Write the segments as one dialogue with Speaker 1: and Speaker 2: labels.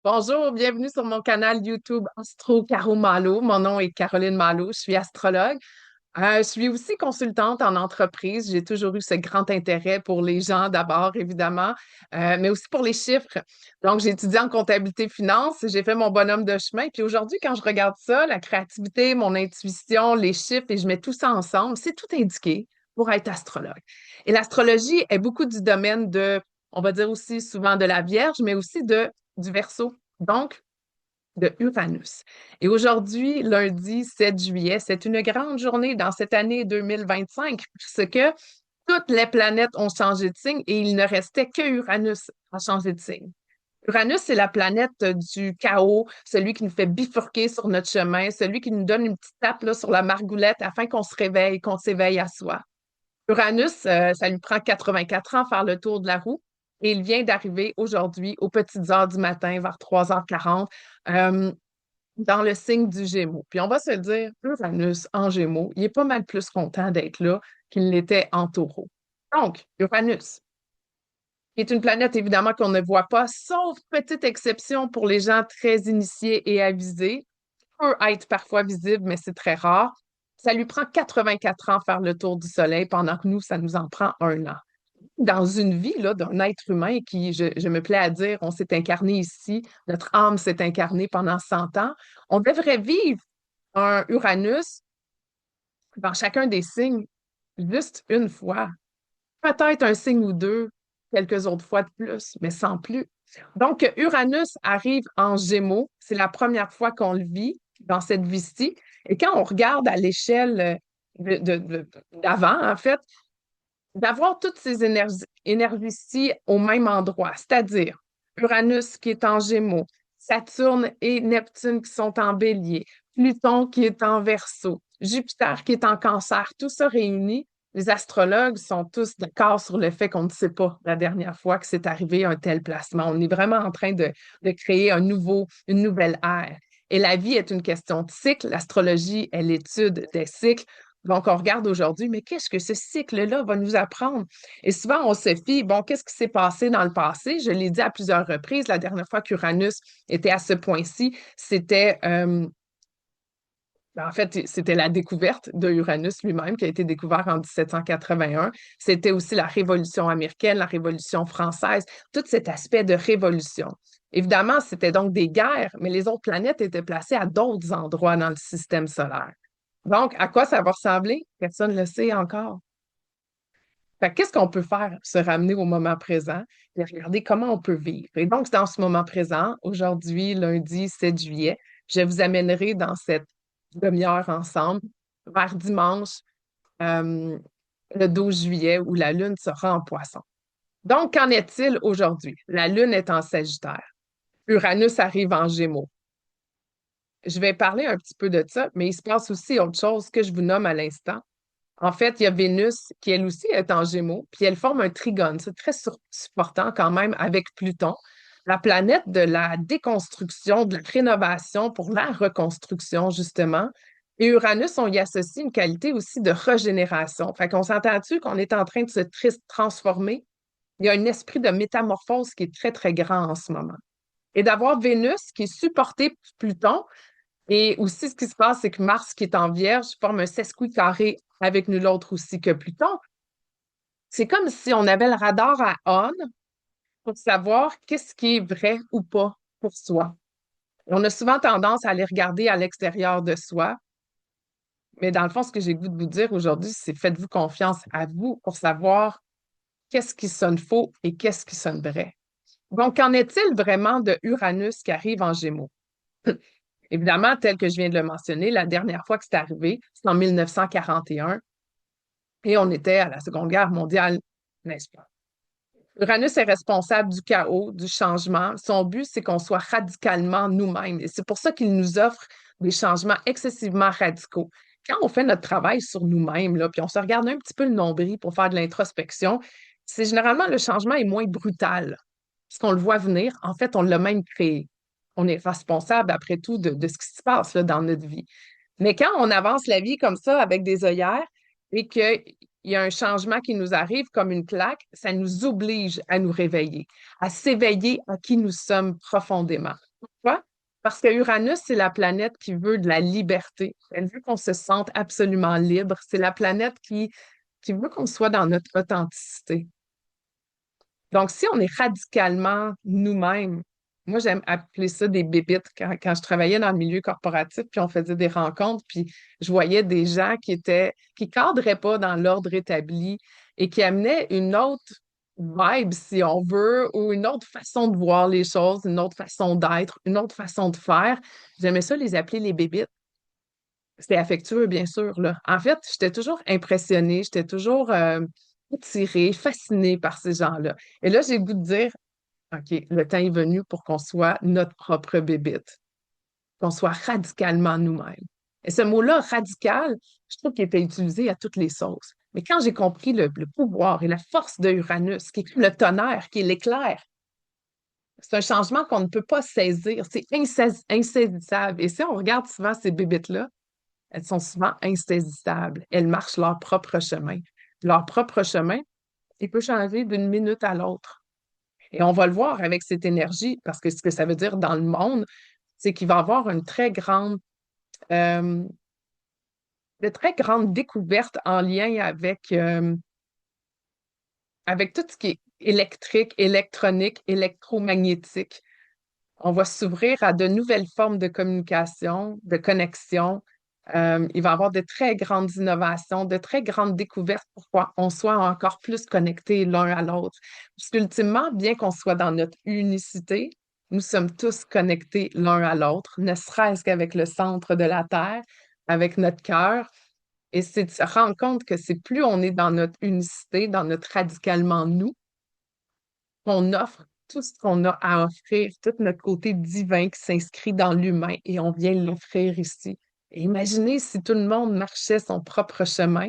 Speaker 1: Bonjour, bienvenue sur mon canal YouTube Astro Caro Malo. Mon nom est Caroline Malo, je suis astrologue. Je suis aussi consultante en entreprise. J'ai toujours eu ce grand intérêt pour les gens d'abord, évidemment, mais aussi pour les chiffres. Donc, j'ai étudié en comptabilité finance, j'ai fait mon bonhomme de chemin. Puis aujourd'hui, quand je regarde ça, la créativité, mon intuition, les chiffres, et je mets tout ça ensemble, c'est tout indiqué pour être astrologue. Et l'astrologie est beaucoup du domaine de, on va dire aussi souvent de la Vierge, mais aussi du Verseau. Donc, de Uranus. Et aujourd'hui, lundi 7 juillet, c'est une grande journée dans cette année 2025 parce que toutes les planètes ont changé de signe et il ne restait que Uranus à changer de signe. Uranus, c'est la planète du chaos, celui qui nous fait bifurquer sur notre chemin, celui qui nous donne une petite tape là, sur la margoulette afin qu'on se réveille, qu'on s'éveille à soi. Uranus, ça lui prend 84 ans à faire le tour de la roue et il vient d'arriver aujourd'hui aux petites heures du matin, vers 3h40, euh, dans le signe du Gémeaux. Puis on va se le dire, Uranus en Gémeaux, il est pas mal plus content d'être là qu'il l'était en Taureau. Donc, Uranus est une planète évidemment qu'on ne voit pas, sauf petite exception pour les gens très initiés et avisés, peut être parfois visible, mais c'est très rare. Ça lui prend 84 ans faire le tour du Soleil, pendant que nous, ça nous en prend 1 an. Dans une vie là, d'un être humain qui, je me plais à dire, on s'est incarné ici, notre âme s'est incarnée pendant 100 ans, on devrait vivre un Uranus dans chacun des signes juste une fois. Peut-être un signe ou deux, quelques autres fois de plus, mais sans plus. Donc, Uranus arrive en Gémeaux. C'est la première fois qu'on le vit dans cette vie-ci. Et quand on regarde à l'échelle d'avant, en fait, d'avoir toutes ces énergies-ci au même endroit, c'est-à-dire Uranus qui est en Gémeaux, Saturne et Neptune qui sont en Bélier, Pluton qui est en Verseau, Jupiter qui est en Cancer, tout ça réuni, les astrologues sont tous d'accord sur le fait qu'on ne sait pas la dernière fois que c'est arrivé un tel placement. On est vraiment en train de créer une nouvelle ère. Et la vie est une question de cycle. L'astrologie est l'étude des cycles. Donc, on regarde aujourd'hui, mais qu'est-ce que ce cycle-là va nous apprendre? Et souvent, on se fie, bon, qu'est-ce qui s'est passé dans le passé? Je l'ai dit à plusieurs reprises, la dernière fois qu'Uranus était à ce point-ci, en fait, c'était la découverte de Uranus lui-même qui a été découvert en 1781. C'était aussi la Révolution américaine, la Révolution française, tout cet aspect de révolution. Évidemment, c'était donc des guerres, mais les autres planètes étaient placées à d'autres endroits dans le système solaire. Donc, à quoi ça va ressembler? Personne ne le sait encore. Fait que qu'est-ce qu'on peut faire? Se ramener au moment présent et regarder comment on peut vivre. Et donc, dans ce moment présent, aujourd'hui, lundi 7 juillet, je vous amènerai dans cette demi-heure ensemble vers dimanche, euh, le 12 juillet, où la Lune sera en Poisson. Donc, qu'en est-il aujourd'hui? La Lune est en Sagittaire. Uranus arrive en Gémeaux. Je vais parler un petit peu de ça, mais il se passe aussi autre chose que je vous nomme à l'instant. En fait, il y a Vénus qui, elle aussi, est en Gémeaux, puis elle forme un trigone. C'est très supportant quand même avec Pluton, la planète de la déconstruction, de la rénovation pour la reconstruction, justement. Et Uranus, on y associe une qualité aussi de régénération. Fait qu'on s'entend-tu qu'on est en train de se transformer? Il y a un esprit de métamorphose qui est très, très grand en ce moment. Et d'avoir Vénus qui est supportée par Pluton, et aussi, ce qui se passe, c'est que Mars, qui est en Vierge, forme un sesquicarré avec nul autre aussi que Pluton. C'est comme si on avait le radar à on pour savoir qu'est-ce qui est vrai ou pas pour soi. On a souvent tendance à aller regarder à l'extérieur de soi, mais dans le fond, ce que j'ai le goût de vous dire aujourd'hui, c'est faites-vous confiance à vous pour savoir qu'est-ce qui sonne faux et qu'est-ce qui sonne vrai. Donc, qu'en est-il vraiment de Uranus qui arrive en Gémeaux? Évidemment, tel que je viens de le mentionner, la dernière fois que c'est arrivé, c'est en 1941 et on était à la Seconde Guerre mondiale, n'est-ce pas? Uranus est responsable du chaos, du changement. Son but, c'est qu'on soit radicalement nous-mêmes. Et c'est pour ça qu'il nous offre des changements excessivement radicaux. Quand on fait notre travail sur nous-mêmes, là, puis on se regarde un petit peu le nombril pour faire de l'introspection, c'est généralement le changement est moins brutal. Parce qu'on le voit venir, en fait, on l'a même créé. On est responsable, après tout, de ce qui se passe là, dans notre vie. Mais quand on avance la vie comme ça, avec des œillères, et qu'il y a un changement qui nous arrive comme une claque, ça nous oblige à nous réveiller, à s'éveiller à qui nous sommes profondément. Pourquoi? Parce que Uranus, c'est la planète qui veut de la liberté. Elle veut qu'on se sente absolument libre. C'est la planète qui veut qu'on soit dans notre authenticité. Donc, si on est radicalement nous-mêmes, moi, j'aime appeler ça des bébites. Quand je travaillais dans le milieu corporatif, puis on faisait des rencontres, puis je voyais des gens qui cadraient pas dans l'ordre établi et qui amenaient une autre vibe, si on veut, ou une autre façon de voir les choses, une autre façon d'être, une autre façon de faire. J'aimais ça les appeler les bébites. C'était affectueux, bien sûr, là. En fait, j'étais toujours impressionnée, j'étais toujours attirée, fascinée par ces gens-là. Et là, j'ai le goût de dire, OK, le temps est venu pour qu'on soit notre propre bébite, qu'on soit radicalement nous-mêmes. Et ce mot-là, radical, je trouve qu'il était utilisé à toutes les sauces. Mais quand j'ai compris le pouvoir et la force de Uranus, qui est comme le tonnerre, qui est l'éclair, c'est un changement qu'on ne peut pas saisir, c'est insaisissable. Et si on regarde souvent ces bébites-là, elles sont souvent insaisissables. Elles marchent leur propre chemin. Leur propre chemin, il peut changer d'une minute à l'autre. Et on va le voir avec cette énergie, parce que ce que ça veut dire dans le monde, c'est qu'il va y avoir une euh, de très grandes découvertes en lien avec tout ce qui est électrique, électronique, électromagnétique. On va s'ouvrir à de nouvelles formes de communication, de connexion. Il va y avoir de très grandes innovations, de très grandes découvertes pour qu'on soit encore plus connectés l'un à l'autre. Parce qu'ultimement, bien qu'on soit dans notre unicité, nous sommes tous connectés l'un à l'autre, ne serait-ce qu'avec le centre de la Terre, avec notre cœur. Et c'est de se rendre compte que c'est plus on est dans notre unicité, dans notre radicalement nous, qu'on offre tout ce qu'on a à offrir, tout notre côté divin qui s'inscrit dans l'humain et on vient l'offrir ici. Et imaginez si tout le monde marchait son propre chemin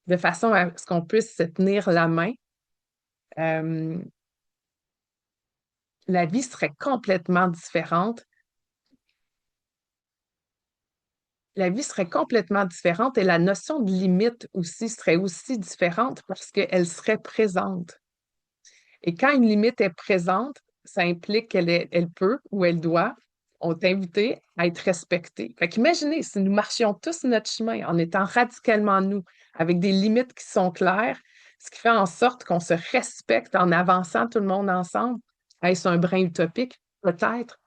Speaker 1: de façon à ce qu'on puisse se tenir la main. Euh, la vie serait complètement différente. La vie serait complètement différente et la notion de limite aussi serait aussi différente parce qu'elle serait présente. Et quand une limite est présente, ça implique elle peut ou elle doit, on est invité à être respectée. Fait qu'imaginez si nous marchions tous notre chemin en étant radicalement nous, avec des limites qui sont claires, ce qui fait en sorte qu'on se respecte en avançant tout le monde ensemble. Est-ce un brin utopique? Peut-être.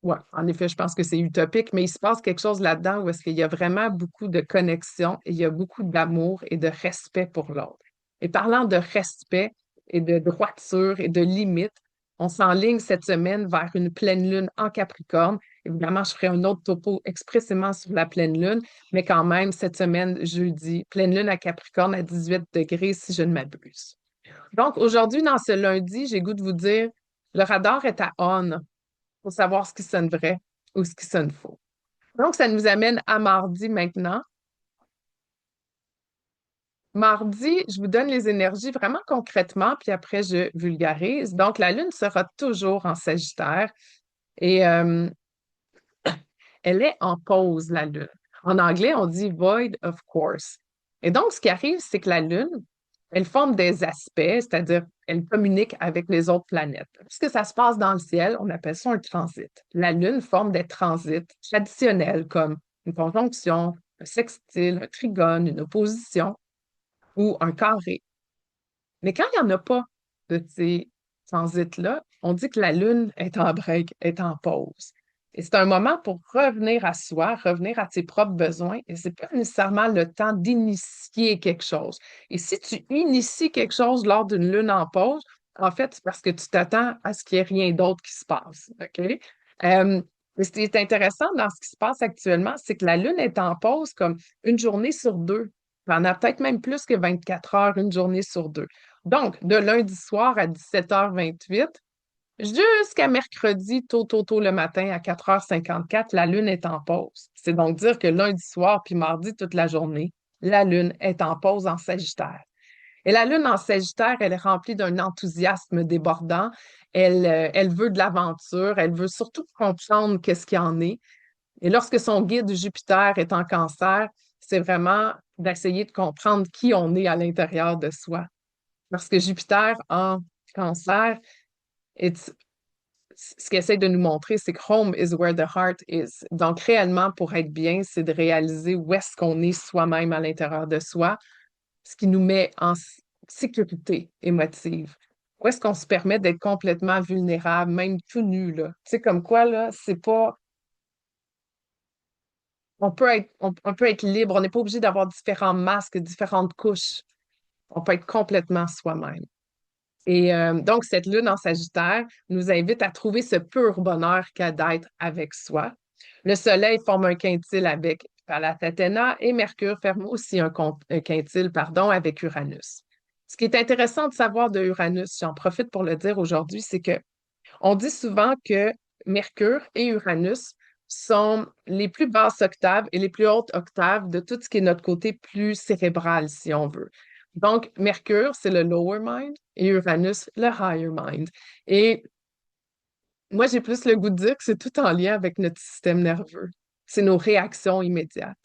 Speaker 1: Ouais, en effet, je pense que c'est utopique, mais il se passe quelque chose là-dedans où est-ce qu'il y a vraiment beaucoup de connexion et il y a beaucoup d'amour et de respect pour l'autre. Et parlant de respect et de droiture et de limites, on s'enligne cette semaine vers une pleine lune en Capricorne. Évidemment, je ferai un autre topo expressément sur la pleine lune, mais quand même, cette semaine, jeudi, pleine lune à Capricorne à 18 degrés, si je ne m'abuse. Donc, aujourd'hui, dans ce lundi, j'ai goût de vous dire, le radar est à on pour savoir ce qui sonne vrai ou ce qui sonne faux. Donc, ça nous amène à mardi maintenant. Mardi, je vous donne les énergies vraiment concrètement, puis après, je vulgarise. Donc, la Lune sera toujours en Sagittaire et elle est en pause, la Lune. En anglais, on dit void of course. Et donc, ce qui arrive, c'est que la Lune, elle forme des aspects, c'est-à-dire elle communique avec les autres planètes. Puisque ça se passe dans le ciel, on appelle ça un transit. La Lune forme des transits traditionnels comme une conjonction, un sextile, un trigone, une opposition ou un carré. Mais quand il n'y en a pas de ces transits-là, on dit que la Lune est en break, est en pause. Et c'est un moment pour revenir à soi, revenir à ses propres besoins. Et c'est pas nécessairement le temps d'initier quelque chose. Et si tu inities quelque chose lors d'une lune en pause, en fait, c'est parce que tu t'attends à ce qu'il n'y ait rien d'autre qui se passe. OK? Mais ce qui est intéressant dans ce qui se passe actuellement, c'est que la lune est en pause comme une journée sur deux. Pendant peut-être même plus que 24 heures, une journée sur deux. Donc, de lundi soir à 17h28 jusqu'à mercredi, tôt le matin à 4h54, la Lune est en pause. C'est donc dire que lundi soir puis mardi, toute la journée, la Lune est en pause en Sagittaire. Et la Lune en Sagittaire, elle est remplie d'un enthousiasme débordant. Elle veut de l'aventure. Elle veut surtout comprendre qu'est-ce qu'il y en est. Et lorsque son guide Jupiter est en Cancer, c'est vraiment d'essayer de comprendre qui on est à l'intérieur de soi. Parce que Jupiter en Cancer, est- ce qu'il essaie de nous montrer, c'est que home is where the heart is. Donc, réellement, pour être bien, c'est de réaliser où est-ce qu'on est soi-même à l'intérieur de soi, ce qui nous met en sécurité émotive. Où est-ce qu'on se permet d'être complètement vulnérable, même tout nu, là? Tu sais, comme quoi, là, c'est pas. On peut être libre, on n'est pas obligé d'avoir différents masques, différentes couches. On peut être complètement soi-même. Et donc, cette lune en Sagittaire nous invite à trouver ce pur bonheur qu'à d'être avec soi. Le Soleil forme un quintile avec Pallas Athéna et Mercure forme aussi un quintile, pardon, avec Uranus. Ce qui est intéressant de savoir de Uranus, j'en profite pour le dire aujourd'hui, c'est que on dit souvent que Mercure et Uranus sont les plus basses octaves et les plus hautes octaves de tout ce qui est notre côté plus cérébral, si on veut. Donc, Mercure, c'est le lower mind et Uranus, le higher mind. Et moi, j'ai plus le goût de dire que c'est tout en lien avec notre système nerveux. C'est nos réactions immédiates.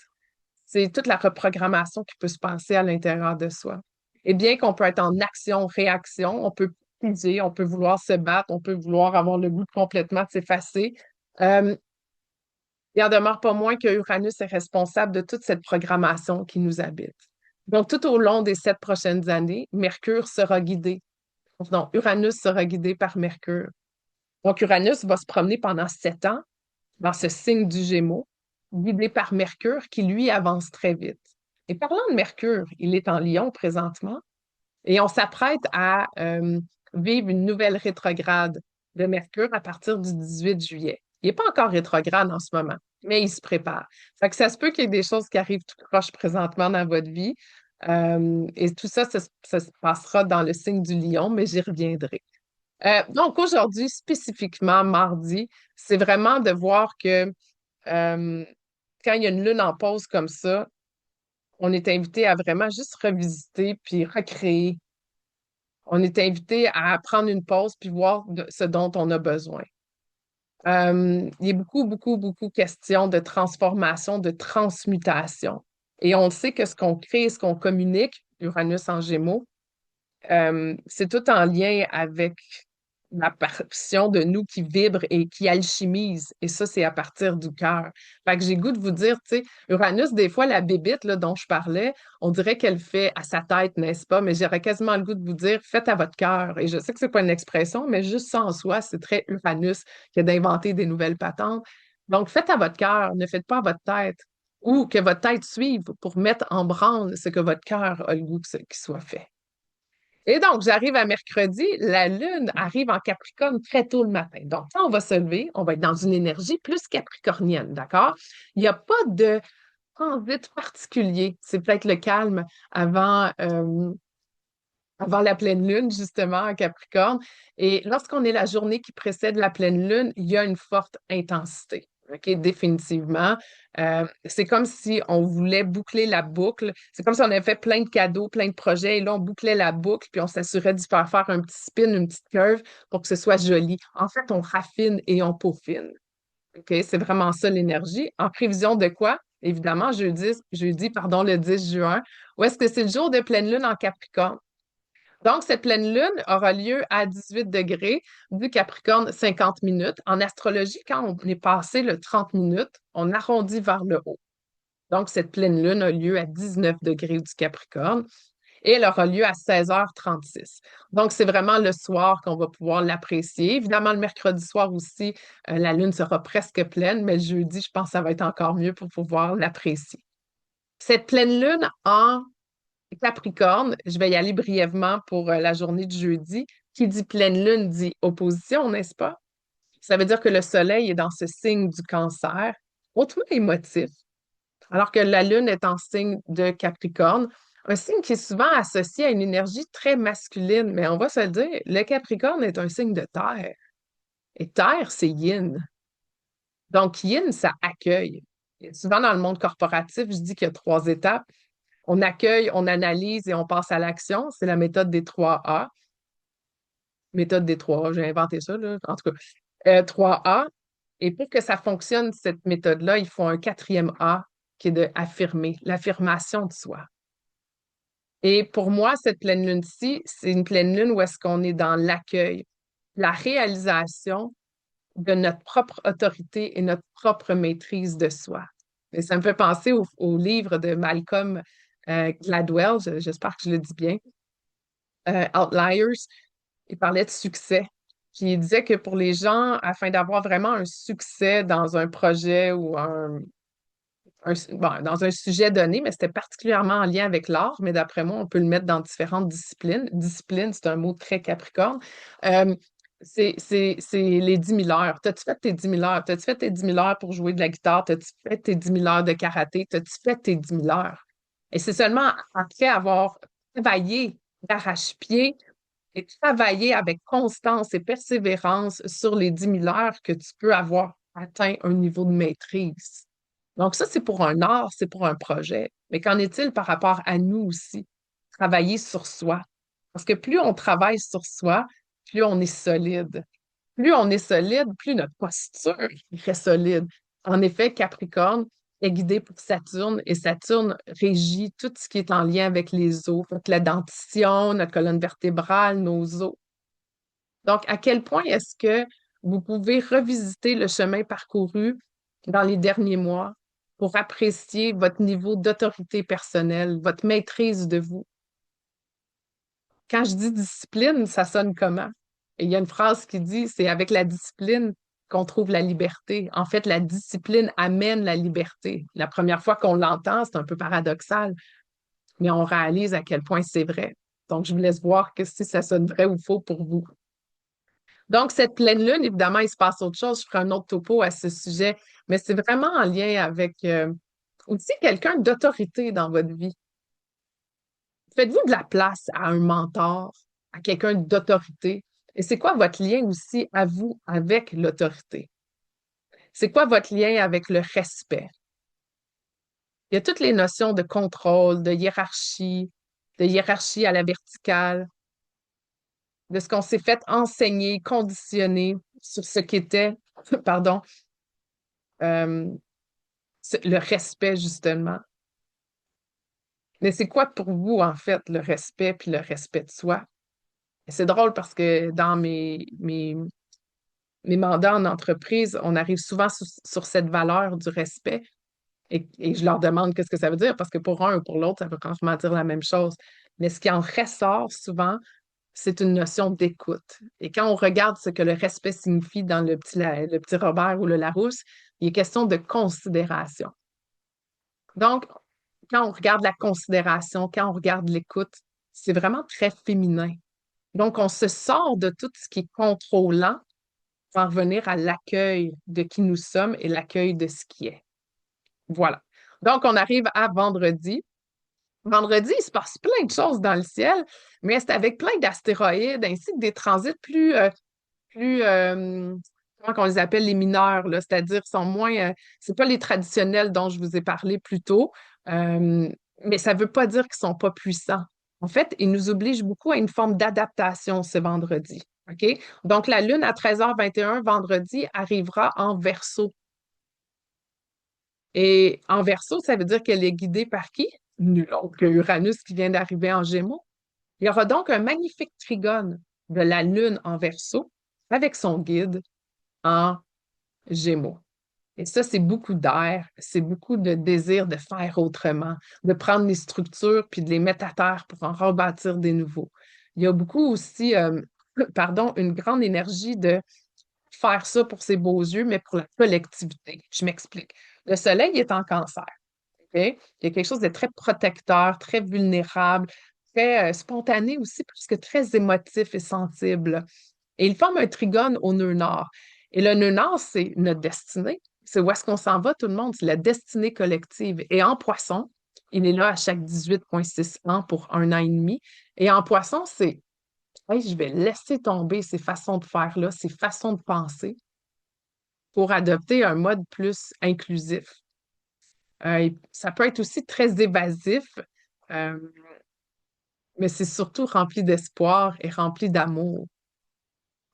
Speaker 1: C'est toute la reprogrammation qui peut se passer à l'intérieur de soi. Et bien qu'on peut être en action-réaction, on peut piger, on peut vouloir se battre, on peut vouloir avoir le goût de complètement s'effacer. Euh, il en demeure pas moins que Uranus est responsable de toute cette programmation qui nous habite. Donc, tout au long des 7 prochaines années, Mercure sera guidé. Non, Uranus sera guidé par Mercure. Donc, Uranus va se promener pendant 7 ans dans ce signe du Gémeaux, guidé par Mercure qui, lui, avance très vite. Et parlant de Mercure, il est en Lion présentement et on s'apprête à vivre une nouvelle rétrograde de Mercure à partir du 18 juillet. Il n'est pas encore rétrograde en ce moment, mais il se prépare. Fait que ça se peut qu'il y ait des choses qui arrivent tout proche présentement dans votre vie. Et tout ça, ça se passera dans le signe du Lion, mais j'y reviendrai. Donc aujourd'hui, spécifiquement mardi, c'est vraiment de voir que euh, quand il y a une lune en pause comme ça, on est invité à vraiment juste revisiter puis recréer. On est invité à prendre une pause puis voir ce dont on a besoin. Il y a beaucoup, beaucoup, beaucoup question de transformation, de transmutation. Et on sait que ce qu'on crée, ce qu'on communique, Uranus en Gémeaux, c'est tout en lien avec la portion de nous qui vibre et qui alchimise. Et ça, c'est à partir du cœur. Fait que j'ai goût de vous dire, tu sais, Uranus, des fois, la bébite là, dont je parlais, on dirait qu'elle fait à sa tête, n'est-ce pas? Mais j'aurais quasiment le goût de vous dire, faites à votre cœur. Et je sais que c'est pas une expression, mais juste ça en soi, c'est très Uranus que d'inventer des nouvelles patentes. Donc, faites à votre cœur, ne faites pas à votre tête. Ou que votre tête suive pour mettre en branle ce que votre cœur a le goût qu'il soit fait. Et donc, j'arrive à mercredi, la Lune arrive en Capricorne très tôt le matin. Donc, quand on va se lever, on va être dans une énergie plus capricornienne, d'accord? Il n'y a pas de transit particulier. C'est peut-être le calme avant, avant la pleine lune, justement, en Capricorne. Et lorsqu'on est la journée qui précède la pleine lune, il y a une forte intensité. OK, définitivement. C'est comme si on voulait boucler la boucle. C'est comme si on avait fait plein de cadeaux, plein de projets, et là, on bouclait la boucle, puis on s'assurait d'y faire un petit spin, une petite curve pour que ce soit joli. En fait, on raffine et on peaufine. OK, c'est vraiment ça l'énergie. En prévision de quoi? Évidemment, pardon, le 10 juin, où est-ce que c'est le jour de pleine lune en Capricorne? Donc, cette pleine lune aura lieu à 18 degrés du Capricorne 50 minutes. En astrologie, quand on est passé le 30 minutes, on arrondit vers le haut. Donc, cette pleine lune a lieu à 19 degrés du Capricorne et elle aura lieu à 16h36. Donc, c'est vraiment le soir qu'on va pouvoir l'apprécier. Évidemment, le mercredi soir aussi, la lune sera presque pleine, mais le jeudi, je pense que ça va être encore mieux pour pouvoir l'apprécier. Cette pleine lune en Capricorne, je vais y aller brièvement pour la journée de jeudi. Qui dit pleine lune dit opposition, n'est-ce pas? Ça veut dire que le soleil est dans ce signe du cancer, hautement émotif, alors que la lune est en signe de Capricorne, un signe qui est souvent associé à une énergie très masculine, mais on va se le dire, le Capricorne est un signe de terre. Et terre, c'est yin. Donc, yin, ça accueille. Et souvent dans le monde corporatif, je dis qu'il y a 3 étapes. On accueille, on analyse et on passe à l'action. C'est la méthode des 3 A. Méthode des 3 A, j'ai inventé ça, là. En tout cas, 3 A. Et pour que ça fonctionne, cette méthode-là, il faut un quatrième A qui est de affirmer, l'affirmation de soi. Et pour moi, cette pleine lune-ci, c'est une pleine lune où est-ce qu'on est dans l'accueil, la réalisation de notre propre autorité et notre propre maîtrise de soi. Et ça me fait penser au livre de Malcolm Gladwell, j'espère que je le dis bien, Outliers. Il parlait de succès. Puis il disait que pour les gens, afin d'avoir vraiment un succès dans un projet ou bon, dans un sujet donné, mais c'était particulièrement en lien avec l'art, mais d'après moi, on peut le mettre dans différentes disciplines. Discipline, c'est un mot très Capricorne. Euh, c'est les 10 000 heures. T'as-tu fait tes 10 000 heures? T'as-tu fait tes 10 000 heures pour jouer de la guitare? T'as-tu fait tes 10 000 heures de karaté? T'as-tu fait tes 10 000 heures? Et c'est seulement après avoir travaillé d'arrache-pied et travaillé avec constance et persévérance sur les 10 000 heures que tu peux avoir atteint un niveau de maîtrise. Donc ça, c'est pour un art, c'est pour un projet. Mais qu'en est-il par rapport à nous aussi? Travailler sur soi. Parce que plus on travaille sur soi, plus on est solide. Plus on est solide, plus notre posture est solide. En effet, Capricorne est guidé pour Saturne et Saturne régit tout ce qui est en lien avec les os, donc la dentition, notre colonne vertébrale, nos os. Donc, à quel point est-ce que vous pouvez revisiter le chemin parcouru dans les derniers mois pour apprécier votre niveau d'autorité personnelle, votre maîtrise de vous? Quand je dis discipline, ça sonne comment? Et il y a une phrase qui dit, c'est avec la discipline qu'on trouve la liberté. En fait, la discipline amène la liberté. La première fois qu'on l'entend, c'est un peu paradoxal, mais on réalise à quel point c'est vrai. Donc, je vous laisse voir que si ça sonne vrai ou faux pour vous. Donc, cette pleine lune, évidemment, il se passe autre chose. Je ferai un autre topo à ce sujet, mais c'est vraiment en lien avec aussi quelqu'un d'autorité dans votre vie. Faites-vous de la place à un mentor, à quelqu'un d'autorité? Et c'est quoi votre lien aussi à vous avec l'autorité? C'est quoi votre lien avec le respect? Il y a toutes les notions de contrôle, de hiérarchie à la verticale, de ce qu'on s'est fait enseigner, conditionner sur ce qu'était, pardon, euh, le respect, justement. Mais c'est quoi pour vous, en fait, le respect puis le respect de soi? Et c'est drôle parce que dans mes mandats en entreprise, on arrive souvent sur cette valeur du respect et je leur demande qu'est-ce que ça veut dire parce que pour un ou pour l'autre, ça veut carrément dire la même chose. Mais ce qui en ressort souvent, c'est une notion d'écoute. Et quand on regarde ce que le respect signifie dans le petit Robert ou le Larousse, il est question de considération. Donc, quand on regarde la considération, quand on regarde l'écoute, c'est vraiment très féminin. Donc, on se sort de tout ce qui est contrôlant pour en revenir à l'accueil de qui nous sommes et l'accueil de ce qui est. Voilà. Donc, on arrive à vendredi. Vendredi, il se passe plein de choses dans le ciel, mais c'est avec plein d'astéroïdes ainsi que des transits plus comment on les appelle, les mineurs, là, c'est-à-dire sont moins, c'est pas les traditionnels dont je vous ai parlé plus tôt, euh, mais ça veut pas dire qu'ils sont pas puissants. En fait, ils nous obligent beaucoup à une forme d'adaptation ce vendredi. OK? Donc, la Lune à 13h21 vendredi arrivera en Verseau. Et en Verseau, ça veut dire qu'elle est guidée par qui? Nul autre que Uranus qui vient d'arriver en Gémeaux. Il y aura donc un magnifique trigone de la Lune en Verseau avec son guide en Gémeaux. Et ça, c'est beaucoup d'air, c'est beaucoup de désir de faire autrement, de prendre les structures puis de les mettre à terre pour en rebâtir des nouveaux. Il y a beaucoup aussi, pardon, une grande énergie de faire ça pour ses beaux yeux, mais pour la collectivité. Je m'explique. Le soleil est en cancer. OK? Il y a quelque chose de très protecteur, très vulnérable, très spontané aussi, parce que très émotif et sensible. Et il forme un trigone au nœud nord. Et le nœud nord, c'est notre destinée. C'est où est-ce qu'on s'en va, tout le monde. C'est la destinée collective. Et en poisson, il est là à chaque 18,6 ans pour 1 an et demi. Et en poisson, c'est, hey, je vais laisser tomber ces façons de faire-là, ces façons de penser pour adopter un mode plus inclusif. Ça peut être aussi très évasif, euh, mais c'est surtout rempli d'espoir et rempli d'amour.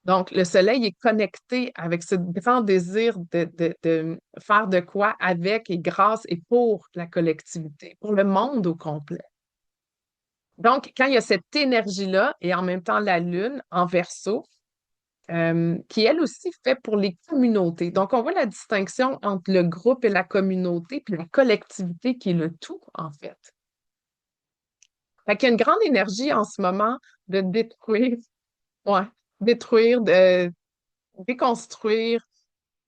Speaker 1: Donc, le soleil est connecté avec ce grand désir de faire de quoi avec et grâce et pour la collectivité, pour le monde au complet. Donc, quand il y a cette énergie-là et en même temps la Lune en Verseau, qui elle aussi fait pour les communautés. Donc, on voit la distinction entre le groupe et la communauté, puis la collectivité qui est le tout, en fait. Fait qu'il y a une grande énergie en ce moment de détruire, ouais, détruire, de déconstruire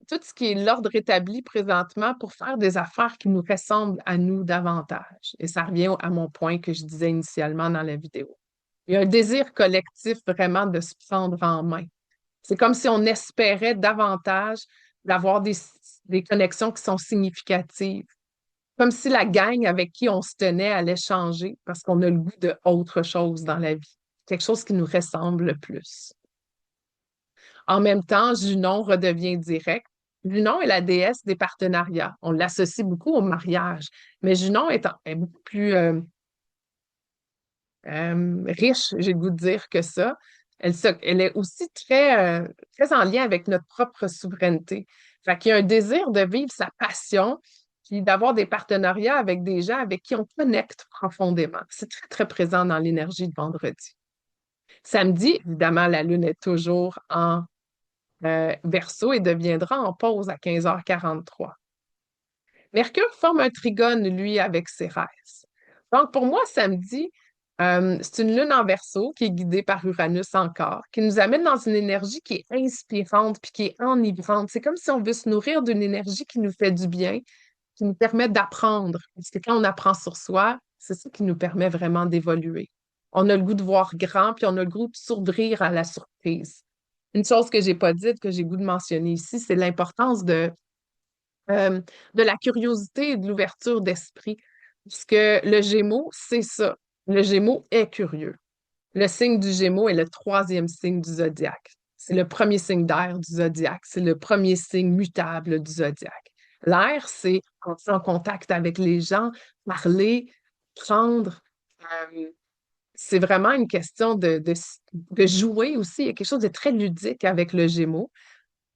Speaker 1: tout ce qui est l'ordre établi présentement pour faire des affaires qui nous ressemblent à nous davantage. Et ça revient à mon point que je disais initialement dans la vidéo. Il y a un désir collectif vraiment de se prendre en main. C'est comme si on espérait davantage d'avoir des connexions qui sont significatives. Comme si la gang avec qui on se tenait allait changer parce qu'on a le goût de autre chose dans la vie. Quelque chose qui nous ressemble le plus. En même temps, Junon redevient direct. Junon est la déesse des partenariats. On l'associe beaucoup au mariage. Mais Junon est beaucoup plus riche, j'ai le goût de dire que ça. Elle est aussi très en lien avec notre propre souveraineté. Fait qu'il y a un désir de vivre sa passion, puis d'avoir des partenariats avec des gens avec qui on connecte profondément. C'est très, très présent dans l'énergie de vendredi. Samedi, évidemment, la Lune est toujours en Verseau et deviendra en pause à 15h43. Mercure forme un trigone, lui, avec Cérès. Donc, pour moi, samedi, c'est une lune en Verseau qui est guidée par Uranus encore, qui nous amène dans une énergie qui est inspirante puis qui est enivrante. C'est comme si on veut se nourrir d'une énergie qui nous fait du bien, qui nous permet d'apprendre. Parce que quand on apprend sur soi, c'est ça qui nous permet vraiment d'évoluer. On a le goût de voir grand, puis on a le goût de s'ouvrir à la surprise. Une chose que j'ai pas dite, que j'ai le goût de mentionner ici, c'est l'importance de la curiosité et de l'ouverture d'esprit. Parce que le Gémeaux, c'est ça. Le Gémeaux est curieux. Le signe du Gémeaux est le troisième signe du zodiaque. C'est le premier signe d'air du zodiaque. C'est le premier signe mutable du zodiaque. L'air, c'est entrer en contact avec les gens, parler, prendre. euh, c'est vraiment une question de jouer aussi. Il y a quelque chose de très ludique avec le Gémeaux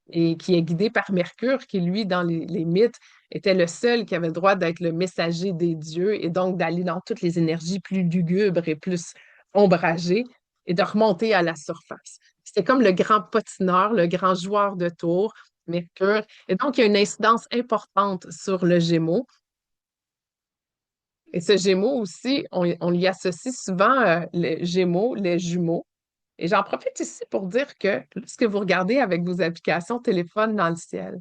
Speaker 1: et qui est guidé par Mercure, qui, lui, dans les mythes, était le seul qui avait le droit d'être le messager des dieux et donc d'aller dans toutes les énergies plus lugubres et plus ombragées et de remonter à la surface. C'était comme le grand patineur, le grand joueur de tour, Mercure. Et donc, il y a une incidence importante sur le Gémeaux. Et ce Gémeaux aussi, on lui associe souvent les Gémeaux, les jumeaux. Et j'en profite ici pour dire que lorsque vous regardez avec vos applications téléphone dans le ciel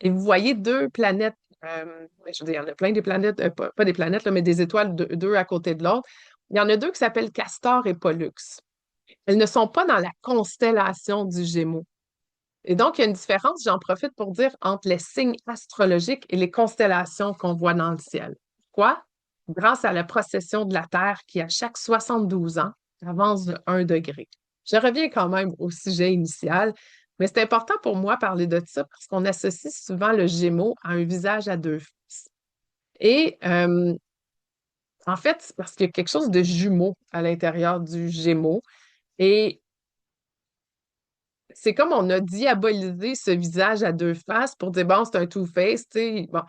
Speaker 1: et vous voyez deux planètes, je veux dire, il y en a plein des planètes, pas des planètes, là, mais des étoiles deux à côté de l'autre, il y en a deux qui s'appellent Castor et Pollux. Elles ne sont pas dans la constellation du Gémeaux. Et donc, il y a une différence, j'en profite pour dire, entre les signes astrologiques et les constellations qu'on voit dans le ciel. Pourquoi? Grâce à la procession de la Terre qui, à chaque 72 ans, avance de 1 degré. Je reviens quand même au sujet initial, mais c'est important pour moi de parler de ça parce qu'on associe souvent le Gémeaux à un visage à deux faces. Et en fait, c'est parce qu'il y a quelque chose de jumeau à l'intérieur du Gémeaux. Et c'est comme on a diabolisé ce visage à deux faces pour dire, bon, c'est un two-face, tu sais. Bon.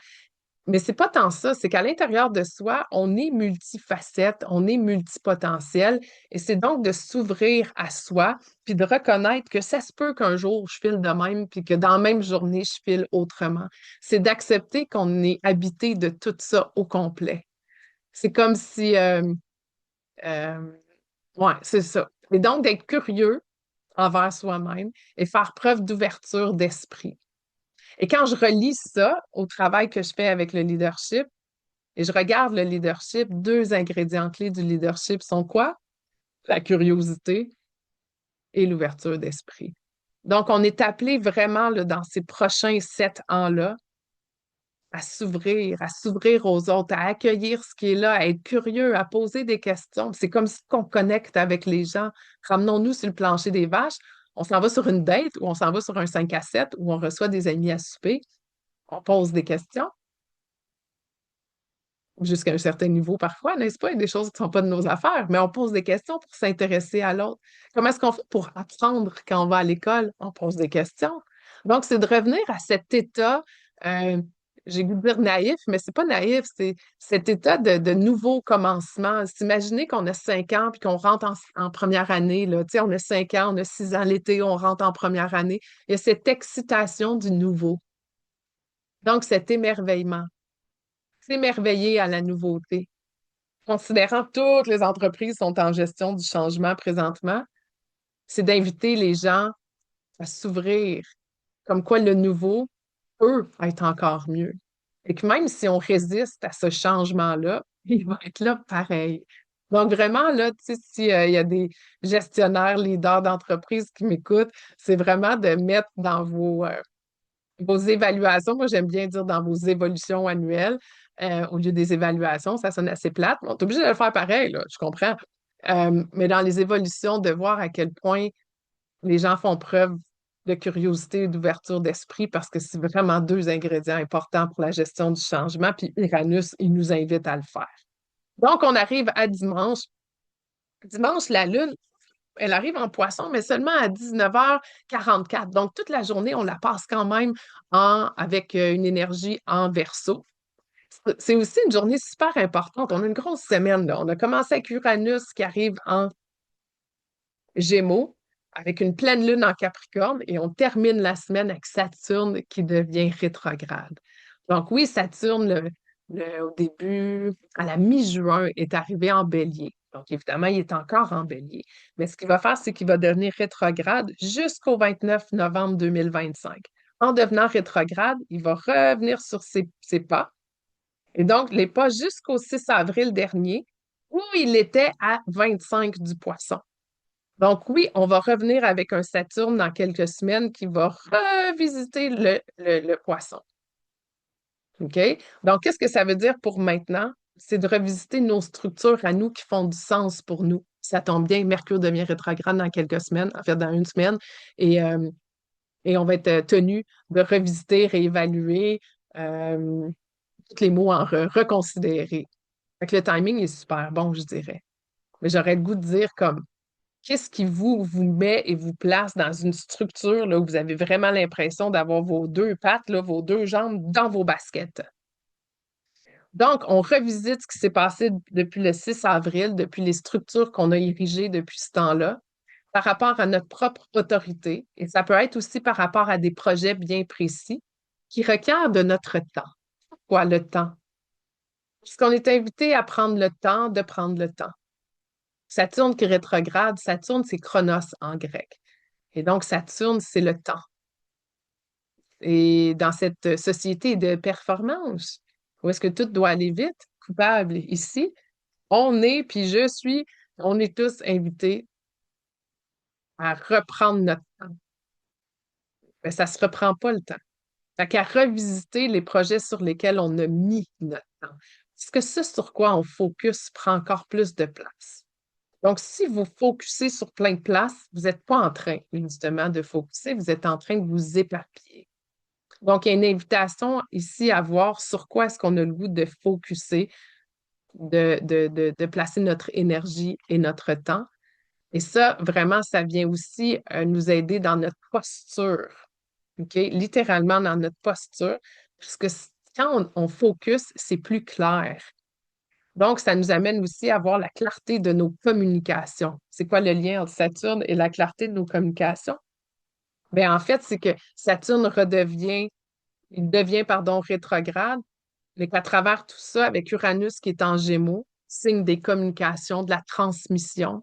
Speaker 1: Mais c'est pas tant ça, c'est qu'à l'intérieur de soi, on est multifacette, on est multipotentiel, et c'est donc de s'ouvrir à soi, puis de reconnaître que ça se peut qu'un jour je file de même, puis que dans la même journée, je file autrement. C'est d'accepter qu'on est habité de tout ça au complet. C'est comme si, euh, ouais, c'est ça. Et donc d'être curieux envers soi-même et faire preuve d'ouverture d'esprit. Et quand je relis ça au travail que je fais avec le leadership et je regarde le leadership, deux ingrédients clés du leadership sont quoi? La curiosité et l'ouverture d'esprit. Donc, on est appelé vraiment là, dans ces prochains 7 ans-là à s'ouvrir aux autres, à accueillir ce qui est là, à être curieux, à poser des questions. C'est comme si on connecte avec les gens. Ramenons-nous sur le plancher des vaches. On s'en va sur une date ou on s'en va sur un 5 à 7 où on reçoit des amis à souper. On pose des questions jusqu'à un certain niveau parfois, n'est-ce pas? Il y a des choses qui ne sont pas de nos affaires, mais on pose des questions pour s'intéresser à l'autre. Comment est-ce qu'on fait pour apprendre quand on va à l'école? On pose des questions. Donc, c'est de revenir à cet état j'ai goût de dire naïf, mais c'est pas naïf, c'est cet état de nouveau commencement. S'imaginer qu'on a 5 ans puis qu'on rentre en première année, là. Tu sais, on a 5 ans, on a 6 ans l'été, on rentre en première année. Il y a cette excitation du nouveau. Donc, cet émerveillement, s'émerveiller à la nouveauté. Considérant que toutes les entreprises sont en gestion du changement présentement, c'est d'inviter les gens à s'ouvrir, comme quoi le nouveau peut être encore mieux. Et que même si on résiste à ce changement-là, il va être là pareil. Donc vraiment, là, tu sais, s'il y a des gestionnaires, leaders d'entreprise qui m'écoutent, c'est vraiment de mettre dans vos évaluations, moi j'aime bien dire dans vos évolutions annuelles, au lieu des évaluations, ça sonne assez plate, mais on est obligé de le faire pareil, là, je comprends. Mais dans les évolutions, de voir à quel point les gens font preuve de curiosité et d'ouverture d'esprit parce que c'est vraiment deux ingrédients importants pour la gestion du changement. Puis Uranus, il nous invite à le faire. Donc, on arrive à dimanche. Dimanche, la Lune, elle arrive en poisson, mais seulement à 19h44. Donc, toute la journée, on la passe quand même avec une énergie en verso. C'est aussi une journée super importante. On a une grosse semaine, là. On a commencé avec Uranus qui arrive en Gémeaux, avec une pleine lune en Capricorne, et on termine la semaine avec Saturne qui devient rétrograde. Donc oui, Saturne, au début, à la mi-juin, est arrivé en Bélier. Donc évidemment, il est encore en Bélier. Mais ce qu'il va faire, c'est qu'il va devenir rétrograde jusqu'au 29 novembre 2025. En devenant rétrograde, il va revenir sur ses pas. Et donc, les pas jusqu'au 6 avril dernier, où il était à 25 du poisson. Donc oui, on va revenir avec un Saturne dans quelques semaines qui va revisiter le poisson. OK? Donc, qu'est-ce que ça veut dire pour maintenant? C'est de revisiter nos structures à nous qui font du sens pour nous. Ça tombe bien, Mercure devient rétrograde dans quelques semaines, en fait dans une semaine, et, euh, et on va être tenu de revisiter, réévaluer, euh, tous les mots en reconsidérer. Fait que le timing est super bon, je dirais. Mais j'aurais le goût de dire comme qu'est-ce qui vous met et vous place dans une structure là, où vous avez vraiment l'impression d'avoir vos deux pattes, là, vos deux jambes dans vos baskets? Donc, on revisite ce qui s'est passé depuis le 6 avril, depuis les structures qu'on a érigées depuis ce temps-là, par rapport à notre propre autorité. Et ça peut être aussi par rapport à des projets bien précis qui requièrent de notre temps. Quoi, le temps? Puisqu'on est invité à prendre le temps de prendre le temps. Saturne qui rétrograde, Saturne, c'est Chronos en grec. Et donc, Saturne, c'est le temps. Et dans cette société de performance, où est-ce que tout doit aller vite, coupable ici, on est, puis je suis, on est tous invités à reprendre notre temps. Mais ça ne se reprend pas le temps. Fait qu'à revisiter les projets sur lesquels on a mis notre temps. Parce que ce sur quoi on focus prend encore plus de place. Donc, si vous focussez sur plein de places, vous n'êtes pas en train, justement, de focuser, vous êtes en train de vous éparpiller. Donc, il y a une invitation ici à voir sur quoi est-ce qu'on a le goût de focuser, de placer notre énergie et notre temps. Et ça, vraiment, ça vient aussi nous aider dans notre posture, OK? Littéralement dans notre posture, parce que quand on focus, c'est plus clair. Donc, ça nous amène aussi à voir la clarté de nos communications. C'est quoi le lien entre Saturne et la clarté de nos communications? Bien, en fait, c'est que Saturne il devient, pardon, rétrograde, mais qu'à travers tout ça, avec Uranus qui est en Gémeaux, signe des communications, de la transmission.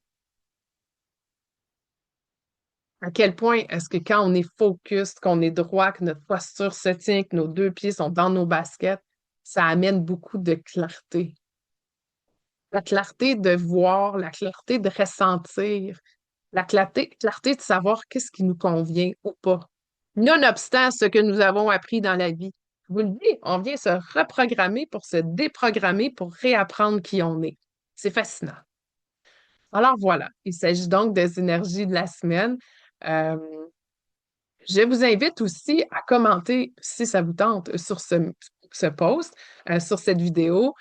Speaker 1: À quel point est-ce que quand on est focus, qu'on est droit, que notre posture se tient, que nos deux pieds sont dans nos baskets, ça amène beaucoup de clarté. La clarté de voir, la clarté de ressentir, la clarté de savoir qu'est-ce qui nous convient ou pas. Nonobstant ce que nous avons appris dans la vie. Je vous le dis, on vient se reprogrammer pour se déprogrammer pour réapprendre qui on est. C'est fascinant. Alors voilà, il s'agit donc des énergies de la semaine. Euh, je vous invite aussi à commenter si ça vous tente sur ce post, sur cette vidéo.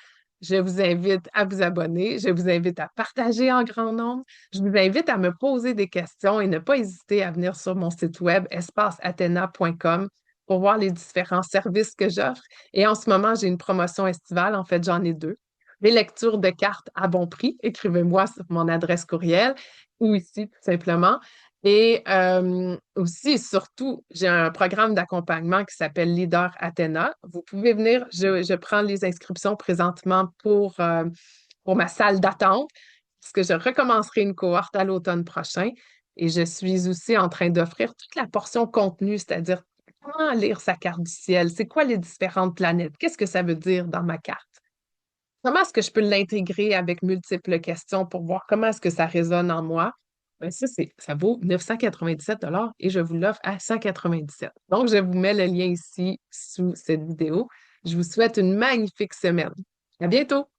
Speaker 1: Je vous invite à vous abonner. Je vous invite à partager en grand nombre. Je vous invite à me poser des questions et ne pas hésiter à venir sur mon site web espaceathena.com. pour voir les différents services que j'offre. Et en ce moment, j'ai une promotion estivale. En fait, j'en ai deux. Les lectures de cartes à bon prix. Écrivez-moi sur mon adresse courriel ou ici, tout simplement. Et aussi, surtout, j'ai un programme d'accompagnement qui s'appelle Leader Athéna. Vous pouvez venir, je prends les inscriptions présentement pour ma salle d'attente, parce que je recommencerai une cohorte à l'automne prochain. Et je suis aussi en train d'offrir toute la portion contenu, c'est-à-dire comment lire sa carte du ciel, c'est quoi les différentes planètes, qu'est-ce que ça veut dire dans ma carte. Comment est-ce que je peux l'intégrer avec multiples questions pour voir comment est-ce que ça résonne en moi? Ben ça vaut 997 et je vous l'offre à 197. Donc, je vous mets le lien ici sous cette vidéo. Je vous souhaite une magnifique semaine. À bientôt!